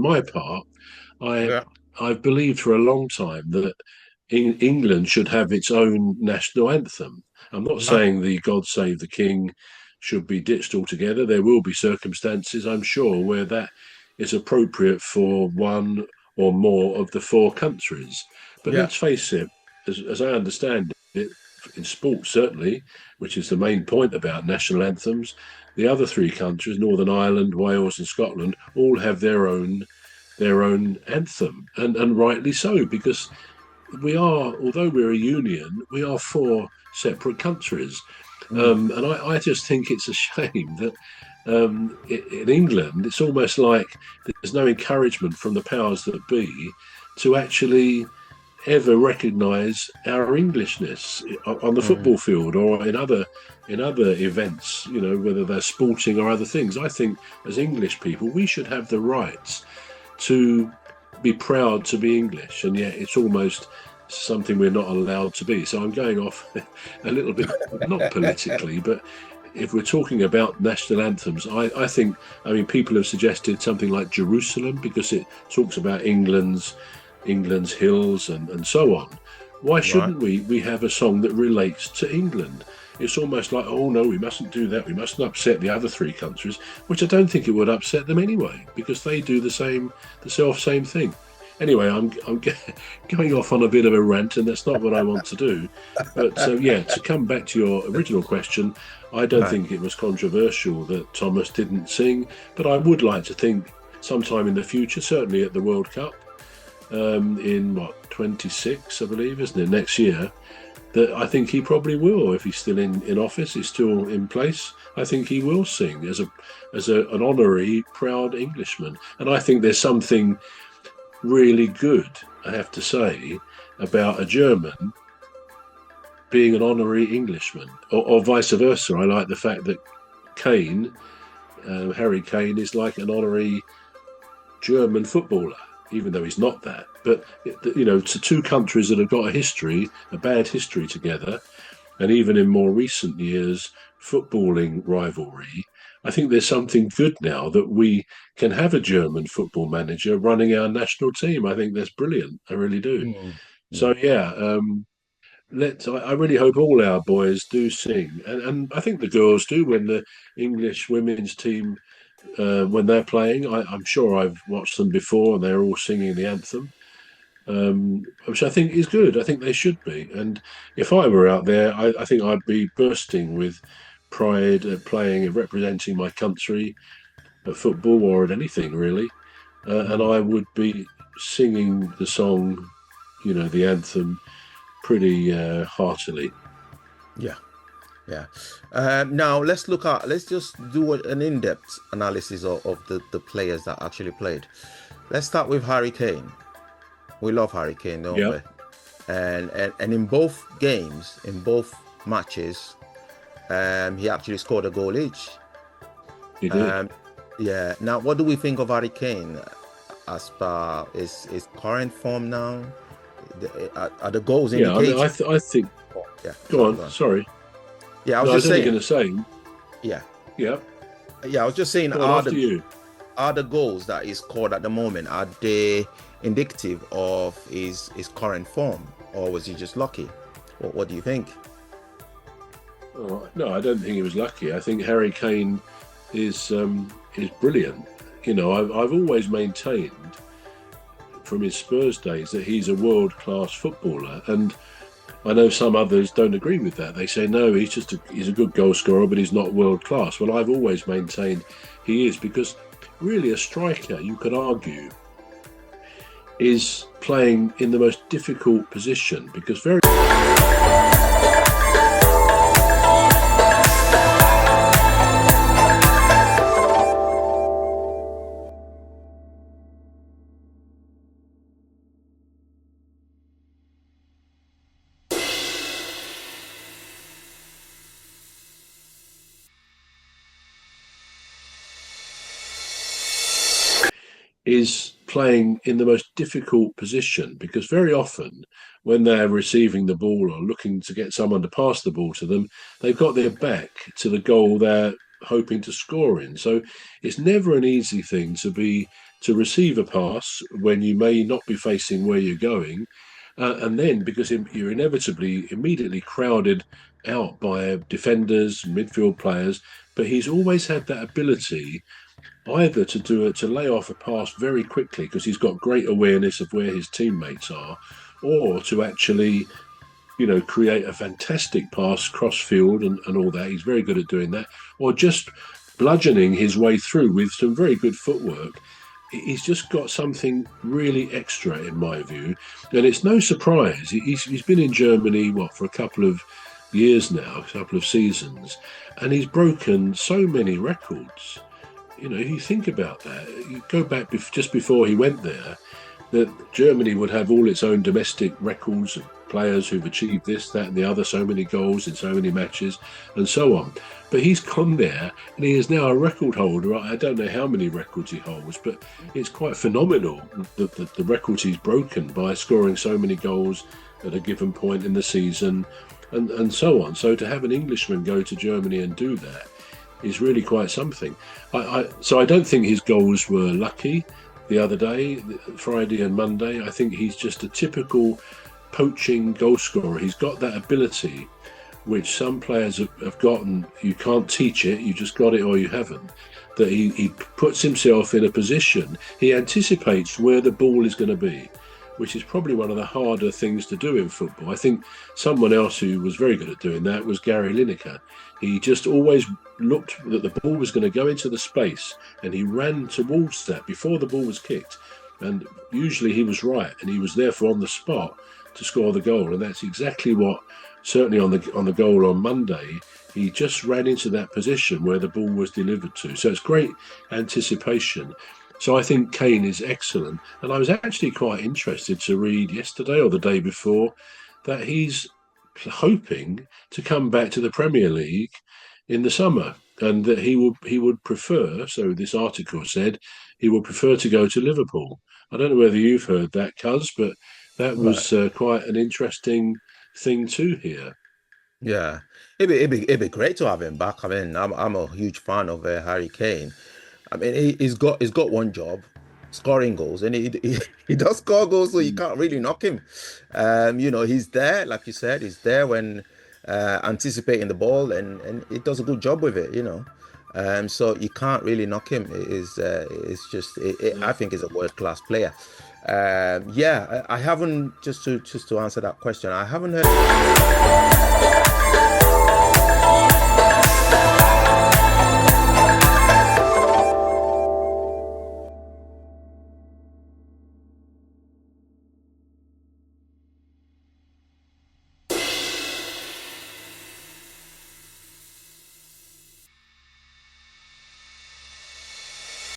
my part, I Yeah. I've believed for a long time that England should have its own national anthem. I'm not Yeah. saying the God Save the King should be ditched altogether. There will be circumstances, I'm sure, where that is appropriate for one or more of the four countries. But Yeah. let's face it, as I understand it, in sports certainly, which is the main point about national anthems, the other three countries, Northern Ireland, Wales, and Scotland, all have their own anthem, and rightly so, because we are, although we're a union, we are four separate countries. Mm. And I just think it's a shame that in England, it's almost like there's no encouragement from the powers that be to actually ever recognise our Englishness on the Mm. football field or in other events, whether they're sporting or other things. I think as English people, we should have the rights to be proud to be English, and yet it's almost something we're not allowed to be. So I'm going off a little bit, not politically, but if we're talking about national anthems, I think, I mean, people have suggested something like Jerusalem because it talks about England's hills and so on. Why Right. shouldn't we have a song that relates to England? It's almost like, oh no, we mustn't do that. We mustn't upset the other three countries, which I don't think it would upset them anyway, because they do the same thing. Anyway, I'm going off on a bit of a rant, and that's not what I want to do. But yeah, to come back to your original question, I don't Right. think it was controversial that Thomas didn't sing, but I would like to think sometime in the future, certainly at the World Cup, in what 26, I believe, isn't it, next year, that I think he probably will, if he's still in office, he's still in place. I think he will sing as an honorary, proud Englishman, and I think there's something really good, I have to say, about a German being an honorary Englishman, or vice versa. I like the fact that Kane, Harry Kane, is like an honorary German footballer, even though he's not that. But to two countries that have got a bad history together, and even in more recent years, footballing rivalry. I think there's something good now that we can have a German football manager running our national team. I think that's brilliant. I really do. Mm. So Mm. yeah, I really hope all our boys do sing, and I think the girls do when the English women's team when they're playing. I'm sure I've watched them before, and they're all singing the anthem, which I think is good. I think they should be. And if I were out there, I think I'd be bursting with pride at playing and representing my country at football or at anything really. And Mm. I would be singing the song, the anthem, pretty heartily. Yeah. Yeah. Now let's just do an in-depth analysis of the players that actually played. Let's start with Harry Kane. We love Harry Kane, don't Yeah, we? And in both games, in both matches, he actually scored a goal each. he did. Um, yeah. Now, what do we think of Harry Kane as per his current form now? Are the goals Yeah, I mean, indicating? I think. Yeah. Go Sorry, on. go on. Sorry. Yeah, I was No, I was just only saying. going to say. Yeah. Yeah. Yeah, I was just saying. Go on after you. Are the goals that he scored at the moment, are they indicative of his current form, or was he just lucky? What do you think? Oh, no, I don't think he was lucky. I think Harry Kane is brilliant. I've always maintained from his Spurs days that he's a world class footballer, and I know some others don't agree with that. They say no, he's a good goal scorer, but he's not world class. Well, I've always maintained he is, because really a striker, you could argue, is playing in the most difficult position, because very is playing in the most difficult position, because very often when they're receiving the ball or looking to get someone to pass the ball to them, they've got their back to the goal they're hoping to score in. So it's never an easy thing to receive a pass when you may not be facing where you're going. And then, because you're inevitably immediately crowded out by defenders, midfield players, but he's always had that ability either to lay off a pass very quickly because he's got great awareness of where his teammates are, or to actually, create a fantastic pass cross field and all that. He's very good at doing that, or just bludgeoning his way through with some very good footwork. He's just got something really extra, in my view, and it's no surprise. He's been in Germany for a couple of years now, a couple of seasons, and he's broken so many records. You think about that. You go back just before he went there, that Germany would have all its own domestic records of players who've achieved this, that, and the other, so many goals in so many matches, and so on. But he's gone there, and he is now a record holder. I don't know how many records he holds, but it's quite phenomenal the records he's broken by scoring so many goals at a given point in the season, and so on. So to have an Englishman go to Germany and do that is really quite something. So I don't think his goals were lucky the other day, Friday and Monday. I think he's just a typical poaching goal scorer. He's got that ability which some players have gotten. You can't teach it, you just got it or you haven't. That he puts himself in a position, he anticipates where the ball is going to be, which is probably one of the harder things to do in football. I think someone else who was very good at doing that was Gary Lineker. He just always looked that the ball was going to go into the space, and he ran towards that before the ball was kicked. And usually he was right, and he was therefore on the spot to score the goal. And that's exactly what, certainly on the goal on Monday, he just ran into that position where the ball was delivered to. So it's great anticipation. So I think Kane is excellent. And I was actually quite interested to read yesterday or the day before that he's hoping to come back to the Premier League in the summer, and that he would prefer, so this article said, he would prefer to go to Liverpool. I don't know whether you've heard that, Cuz, but that was quite an interesting thing to hear. Yeah, it'd be great to have him back. I mean, I'm a huge fan of Harry Kane. I mean, he's got one job, scoring goals, and he does score goals, so you can't really knock him. He's there, like you said, he's there when anticipating the ball, and he does a good job with it. So you can't really knock him. I think he's a world-class player. I haven't, just to answer that question, I haven't heard